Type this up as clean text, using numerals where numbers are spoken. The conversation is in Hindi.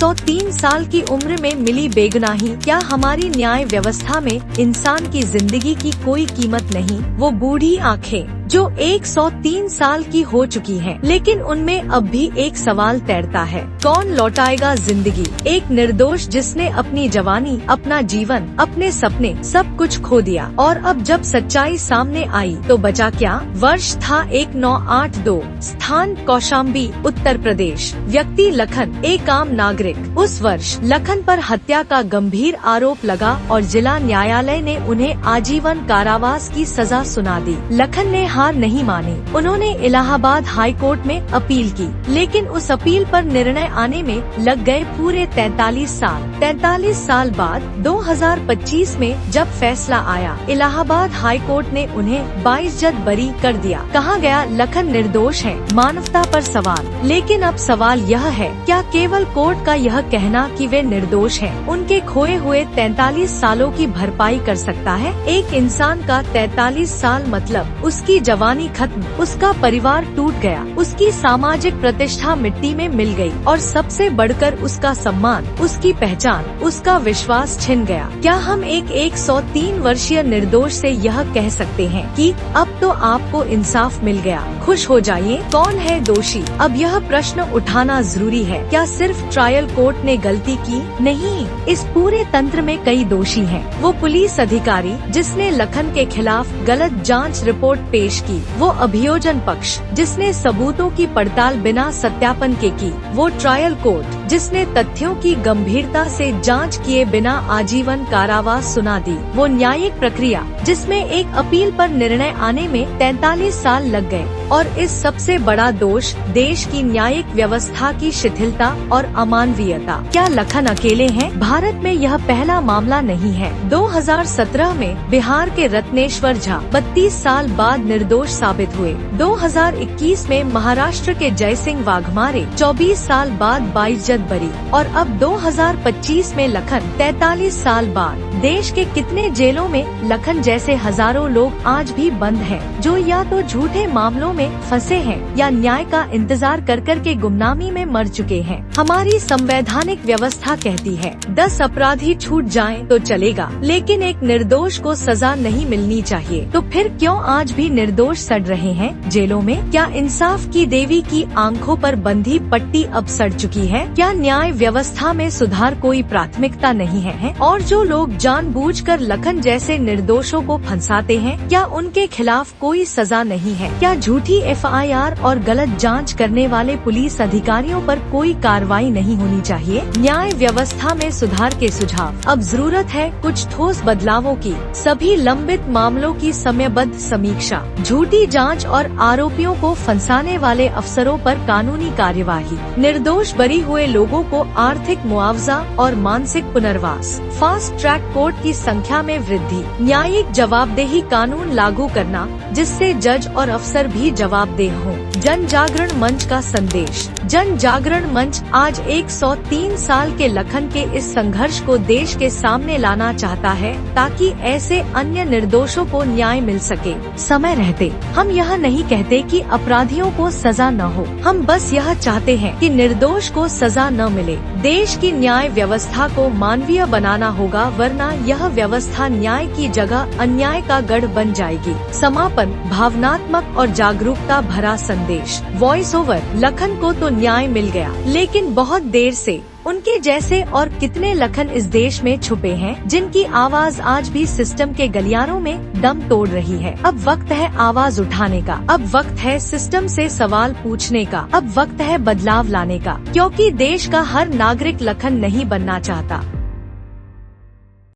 103 साल की उम्र में मिली बेगुनाही। क्या हमारी न्याय व्यवस्था में इंसान की जिंदगी की कोई कीमत नहीं? वो बूढ़ी आंखें जो 103 साल की हो चुकी हैं, लेकिन उनमें अब भी एक सवाल तैरता है, कौन लौटाएगा जिंदगी? एक निर्दोष जिसने अपनी जवानी, अपना जीवन, अपने सपने सब कुछ खो दिया, और अब जब सच्चाई सामने आई तो बचा क्या? वर्ष था 1982, स्थान कौशाम्बी, उत्तर प्रदेश, व्यक्ति लखन, एक आम नागरिक। उस वर्ष लखन पर हत्या का गंभीर आरोप लगा और जिला न्यायालय ने उन्हें आजीवन कारावास की सजा सुना दी। लखन ने हार नहीं मानी। उन्होंने इलाहाबाद हाई कोर्ट में अपील की, लेकिन उस अपील पर निर्णय आने में लग गए पूरे 43 साल। 43 साल बाद 2025 में जब फैसला आया, इलाहाबाद हाई कोर्ट ने उन्हें 22 बरी कर दिया। कहा गया लखन निर्दोष है। मानवता पर सवाल। लेकिन अब सवाल यह है, क्या केवल कोर्ट का यह कहना कि वे निर्दोष हैं, उनके खोए हुए 43 सालों की भरपाई कर सकता है? एक इंसान का 43 साल मतलब उसकी जवानी खत्म, उसका परिवार टूट गया, उसकी सामाजिक प्रतिष्ठा मिट्टी में मिल गई, और सबसे बढ़कर उसका सम्मान, उसकी पहचान, उसका विश्वास छिन गया। क्या हम एक 103 वर्षीय निर्दोष से यह कह सकते हैं कि अब तो आपको इंसाफ मिल गया, खुश हो जाइए? कौन है दोषी? अब यह प्रश्न उठाना जरूरी है। क्या सिर्फ ट्रायल कोर्ट ने गलती की? नहीं, इस पूरे तंत्र में कई दोषी हैं। वो पुलिस अधिकारी जिसने लखन के खिलाफ गलत जांच रिपोर्ट पेश की, वो अभियोजन पक्ष जिसने सबूतों की पड़ताल बिना सत्यापन के की, वो ट्रायल कोर्ट जिसने तथ्यों की गंभीरता से जांच किए बिना आजीवन कारावास सुना दी, वो न्यायिक प्रक्रिया जिसमें एक अपील पर निर्णय आने में 43 साल लग गए, और इस सबसे बड़ा दोष देश की न्यायिक व्यवस्था की शिथिलता और अमानवीयता। क्या लखन अकेले हैं? भारत में यह पहला मामला नहीं है। 2017 में बिहार के रत्नेश्वर झा 32 साल बाद निर्दोष साबित हुए। 2021 में महाराष्ट्र के जयसिंह वाघमारे 24 साल बाद 22 बरी, और अब 2025 में लखन 43 साल बाद। देश के कितने जेलों में लखन जैसे हजारों लोग आज भी बंद हैं, जो या तो झूठे मामलों में फंसे हैं या न्याय का इंतजार कर कर के गुमनामी में मर चुके हैं। हमारी संवैधानिक व्यवस्था कहती है 10 अपराधी छूट जाएं तो चलेगा, लेकिन एक निर्दोष को सजा नहीं मिलनी चाहिए। तो फिर क्यों आज भी निर्दोष सड़ रहे हैं जेलों में? क्या इंसाफ की देवी की आंखों पर बंधी पट्टी अब सड़ चुकी है? क्या न्याय व्यवस्था में सुधार कोई प्राथमिकता नहीं है? और जो लोग जानबूझकर लखन जैसे निर्दोषों को फंसाते हैं, क्या उनके खिलाफ कोई सजा नहीं है? क्या झूठी FIR और गलत जांच करने वाले पुलिस अधिकारियों पर कोई कार्रवाई नहीं होनी चाहिए? न्याय व्यवस्था में सुधार के सुझाव। अब जरूरत है कुछ ठोस बदलावों की। सभी लंबित मामलों की समयबद्ध समीक्षा, झूठी जांच और आरोपियों को फंसाने वाले अफसरों पर कानूनी कार्यवाही, निर्दोष बरी हुए लोगों को आर्थिक मुआवजा और मानसिक पुनर्वास, फास्ट ट्रैक कोर्ट की संख्या में वृद्धि, न्यायिक जवाबदेही कानून लागू करना जिससे जज और अफसर भी जवाबदेह हों। जन जागरण मंच का संदेश। जन जागरण मंच आज 103 साल के लखन के इस संघर्ष को देश के सामने लाना चाहता है, ताकि ऐसे अन्य निर्दोषों को न्याय मिल सके। समय रहते हम यह नहीं कहते कि अपराधियों को सजा न हो, हम बस यह चाहते हैं कि निर्दोष को सजा न मिले। देश की न्याय व्यवस्था को मानवीय बनाना होगा, वरना यह व्यवस्था न्याय की जगह अन्याय का गढ़ बन जाएगी। समापन, भावनात्मक और जागरूकता भरा संदेश। Voice over. लखन को तो न्याय मिल गया, लेकिन बहुत देर से। उनके जैसे और कितने लखन इस देश में छुपे हैं, जिनकी आवाज आज भी सिस्टम के गलियारों में दम तोड़ रही है। अब वक्त है आवाज उठाने का, अब वक्त है सिस्टम से सवाल पूछने का, अब वक्त है बदलाव लाने का, क्योंकि देश का हर नागरिक लखन नहीं बनना चाहता।